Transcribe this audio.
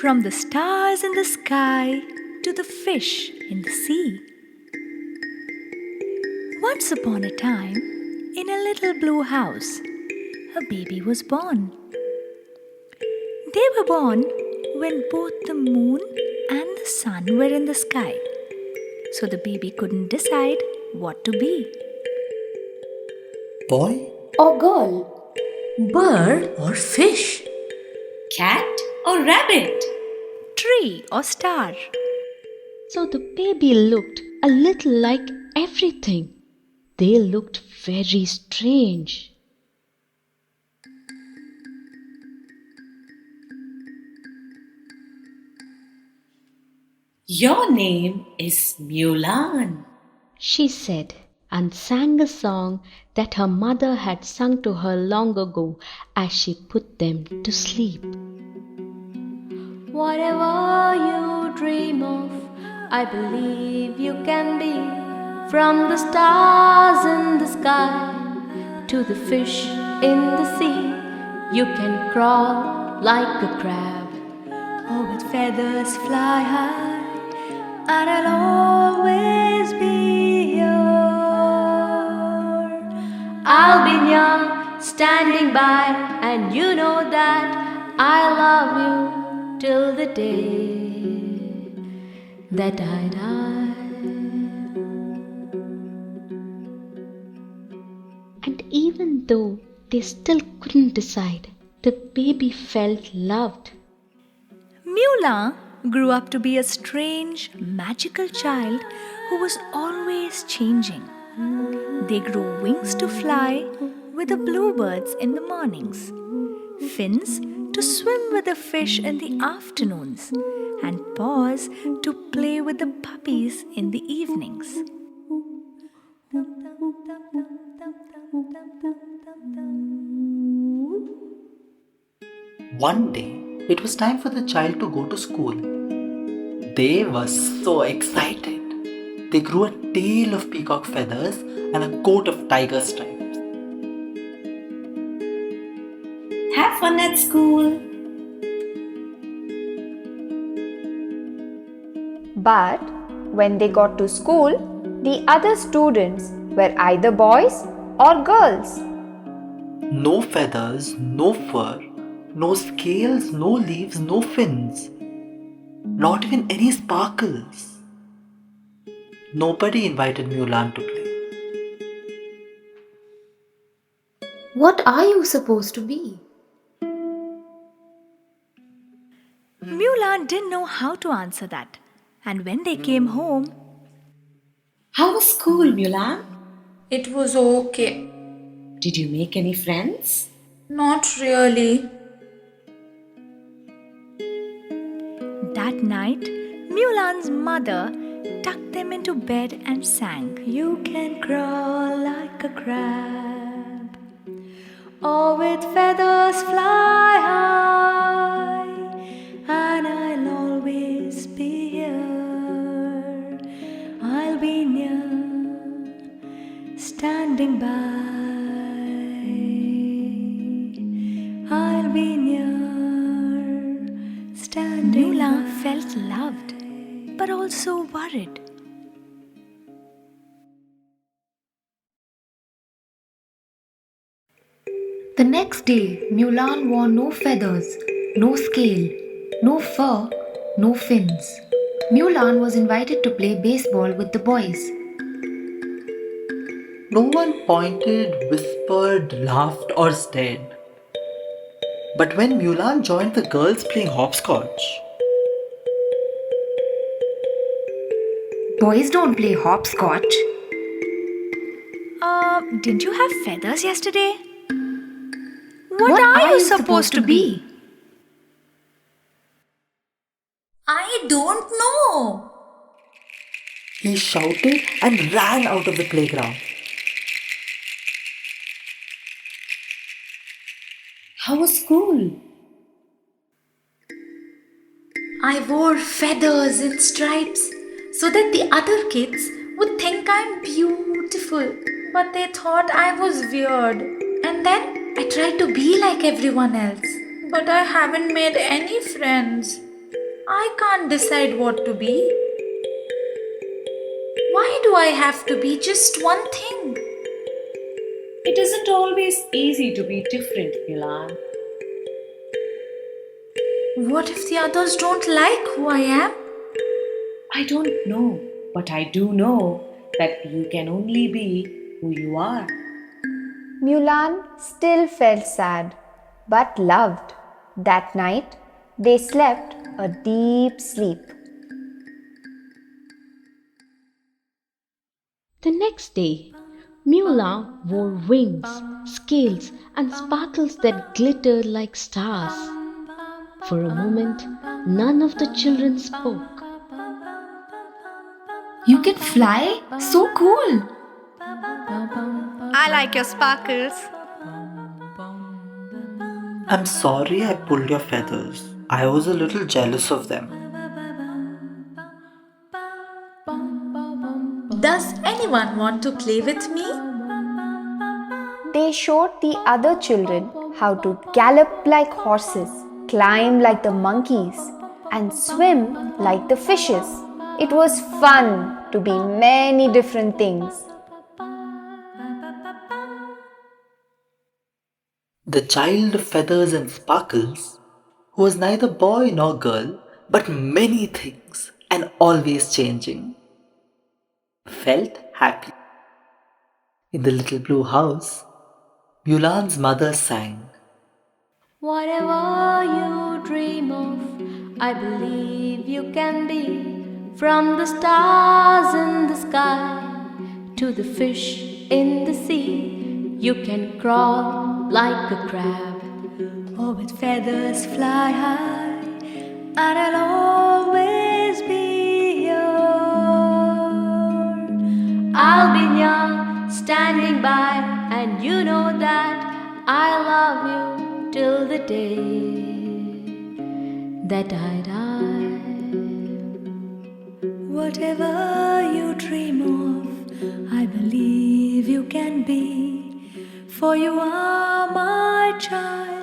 From the stars in the sky to the fish in the sea. Once upon a time, in a little blue house, a baby was born. They were born when both the moon and the sun were in the sky, so the baby couldn't decide what to be. Boy or girl, bird or fish, cat or rabbit, Tree or star. So the baby looked a little like everything. They looked very strange. your name is Mulan. She said, and sang a song that her mother had sung to her long ago as she put them to sleep. Whatever you dream of, I believe you can be. From the stars in the sky to the fish in the sea, you can crawl like a crab, Or with feathers fly high, and I'll always be here. I'll be near, standing by, and you know that I love you till the day that I die. And even though they still couldn't decide, the baby felt loved. Mulan grew up to be a strange, magical child who was always changing. They grew wings to fly with the bluebirds in the mornings, fins to swim with the fish in the afternoons, and paws to play with the puppies in the evenings. One day, it was time for the child to go to school. They were so excited. They grew a tail of peacock feathers and a coat of tiger stripes. Have fun at school. But when they got to school, the other students were either boys or girls. No feathers, no fur, no scales, no leaves, no fins. Not even any sparkles. Nobody invited Mulan to play. what are you supposed to be? Mulan didn't know how to answer that, and when they came home, How was school, Mulan? It was okay. Did you make any friends? Not really. that night, Mulan's mother tucked them into bed and sang, "You can crawl like a crab, or with feathers fly high, and I'll always be here. I'll be near, standing by. I'll be near, standing Mulan by." felt loved, but also worried. The next day, Mulan wore no feathers, no scale, no fur, no fins. Mulan was invited to play baseball with the boys. No one pointed, whispered, laughed, or stared. But when Mulan joined the girls playing hopscotch, Boys don't play hopscotch. Didn't you have feathers yesterday? What are you supposed to be? I don't know. he shouted and ran out of the playground. How was school? I wore feathers and stripes so that the other kids would think I'm beautiful. But they thought I was weird. And then I tried to be like everyone else. But I haven't made any friends. I can't decide what to be. Why do I have to be just one thing? It isn't always easy to be different, Milan. What if the others don't like who I am? I don't know, but I do know that you can only be who you are. Mulan still felt sad, but loved. That night, they slept a deep sleep. The next day, Mula wore wings, scales, and sparkles that glittered like stars. For a moment, none of the children spoke. You can fly? So cool! I like your sparkles. I'm sorry I pulled your feathers. I was a little jealous of them. Does anyone want to play with me? They showed the other children how to gallop like horses, climb like the monkeys, and swim like the fishes. It was fun to be many different things. The child of feathers and sparkles, who was neither boy nor girl, but many things and always changing, felt happy. In the little blue house, Mulan's mother sang. Whatever you dream of, I believe you can be. From the stars in the sky to the fish in the sea, you can crawl like a crab. Or with feathers fly high, and I'll always be here. I'll be near, standing by, and you know that I love you till the day that I die. Whatever you dream of, I believe you can be, for you are my child.